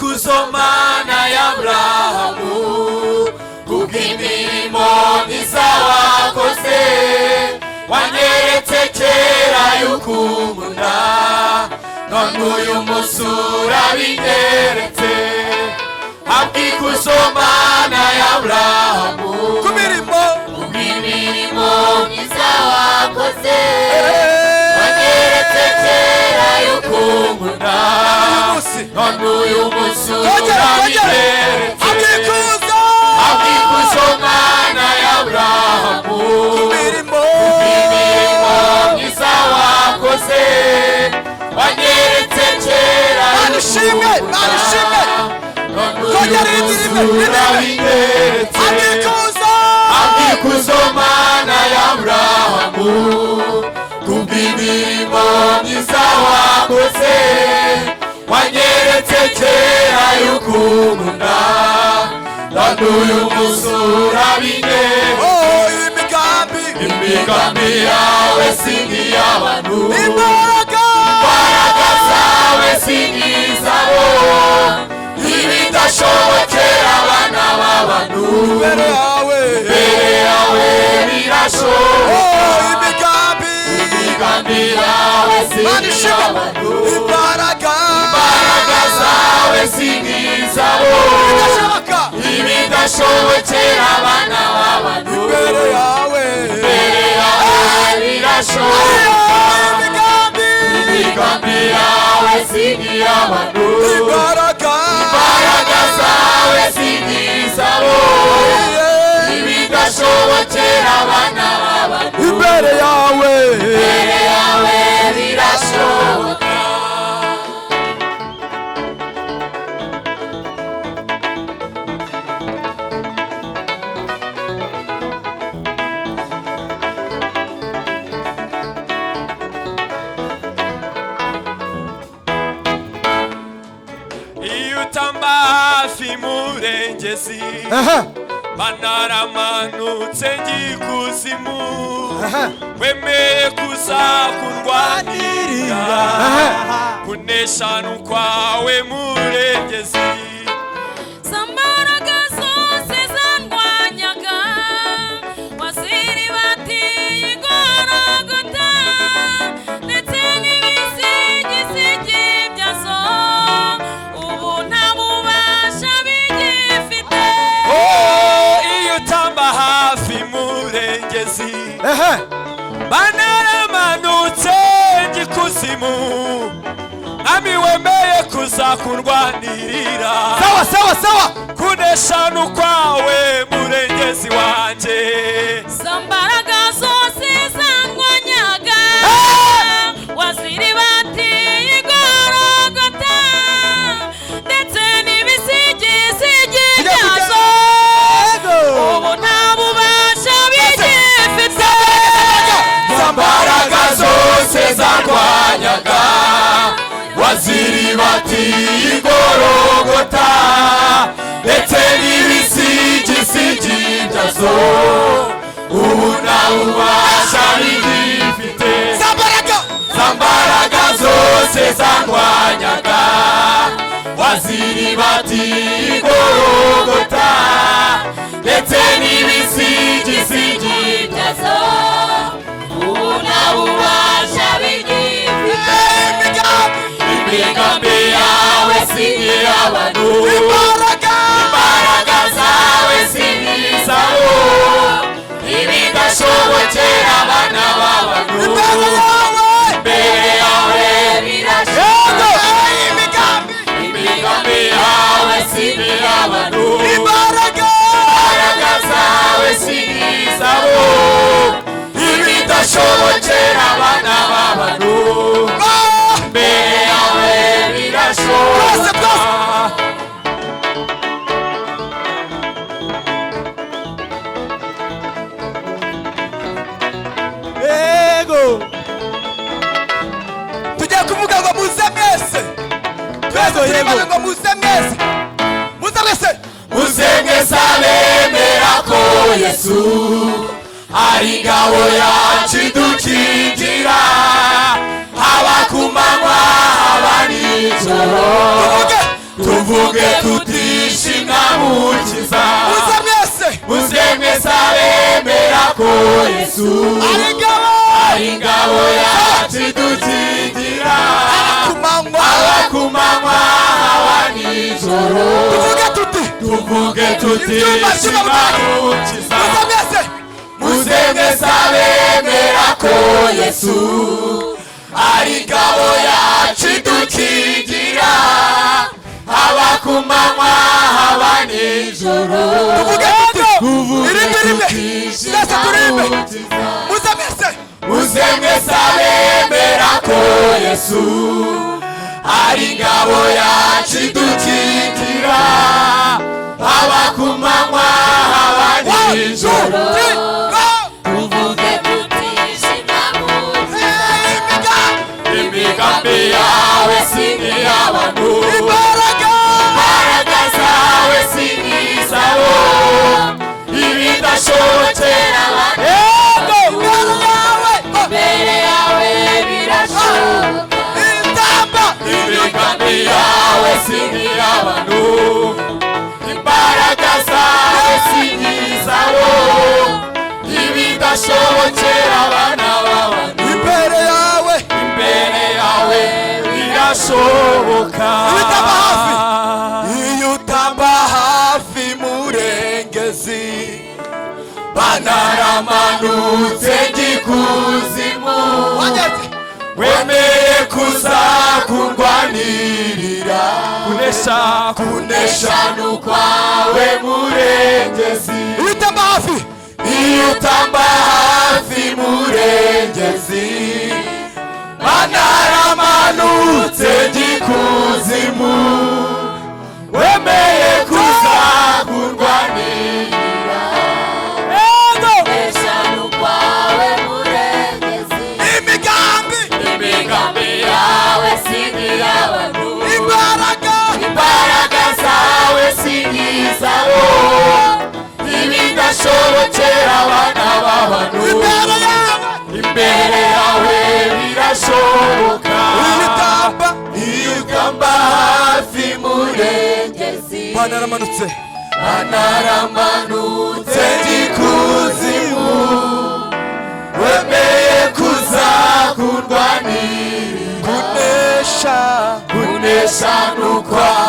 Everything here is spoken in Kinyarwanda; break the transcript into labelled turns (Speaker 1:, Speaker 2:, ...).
Speaker 1: Kusomana ya Abrahamu kubw'imirimo myiza wakoze wanyeretse kera y'ukunda none uyu munsi urabinyeretse kusomana ya Abrahamu kubw'imirimo myiza wakoze wanyeretse kera y'ukunda none uyu munsi urabinyeretse kusomana ya Abrahamu kubw'imirimo myiza wakoze wanyeretse kera y'ukunda kusomana ya Abrahamu kubw'imirimo myiza wakoze wanyeretse kumunda Nanduye umusura bine imigambi yawe singi y'abantu imbaraga zawe singi izabo ibidashobokera abana b'abantu imbere yawe birashoboka imigambi yawe singi y'abantu imbaraga zawe singi izabo ibidashobokera abana b'abantu imbere yawe birashoboka imigambi yawe singi y'abantu imbaraga zawe singi izabo ibidashobokera abana b'abantu imbere yawe birashoboka.
Speaker 2: Hafi murengezi banaramanutse ngikuzimu wemeye kuza kurwanirira kunesha kwawe murengezi
Speaker 3: Sambaraga zose zandwanyaga wasiri batiye igorogota ndetse n'ibisigisigi byazo ubu nta bubasha bigifite.
Speaker 2: Iyo utamba hafi murengezi banaramanutse ngikuzimu nami wemeye kuza kurwanirira
Speaker 1: sawa
Speaker 2: kunesha kwawe murengezi wanje.
Speaker 3: Sambaraga zose zandwanyaga wasiri batiye igorogota ndetse n'ibisigisigi byazo ubu nta bubasha bigifite.
Speaker 1: Sambaraga zose zarwanyaga waziri batiye igorogota ndetse n'ibisigisigi byazo ubu nta bubasha bigifite. Sambaraga zose zarwanyaga waziri batiye igorogota ndetse n'ibisigisigi byazo ubu nta bubasha bigifite. Imigambi yawe singi y'abantu imbaraga zawe singi izabo ibidashobokera abana b'abantu imbere yawe birashoboka imigambi yawe singi y'abantu imbaraga zawe singi izabo ibidashobokera abana b'abantu imbere yawe birashoboka. Tugiye kuvuga ngo muze mwese ngo muze mwese abemera ko Yesu ari ingabo yacu idukingira haba ku manywa haba nijoro tuvuge tutishimwa mukiza. Muze mwese abemera ko Yesu ari ingabo yacu idukingira haba ku manywa haba nijoro tuvuge tutishimwa mukiza. Muze mwese abemera ko Yesu ari ingabo yacu idukingira haba ku manywa haba nijoro tuvuge tutishimwa mukiza. Muze mwese abemera ko Yesu ari ingabo yacu idukingira haba ku manywa haba nijoro tuvuge tutishimwa mukiza. Imigambi yawe singi y'abantu imbaraga
Speaker 2: si nk'iy'abantu, imbaraga zawe si nk'izabo, ibidashobokera abana b'abantu. Imbere yawe birashoboka. Iyo utamba hafi murengezi, banaramanutse gikuzimu, wemeye kuza kurwanirira, kunesha n'ukwawe murengezi. Iyo utamba hafi murengezi, banaramanutse gikuzimu, wemeye kuza kurwanirira, kunesha n'ukwawe murengezi. Imigambi yawe si nk'iy'abantu, imbaraga zawe si nk'izabo, ibidashobokera abana b'abantu. Imbere yawe birashoboka. Iyo utamba hafi murengezi, banaramanutse gikuzimu, wemeye kuza kurwanirira, kunesha n'ukwawe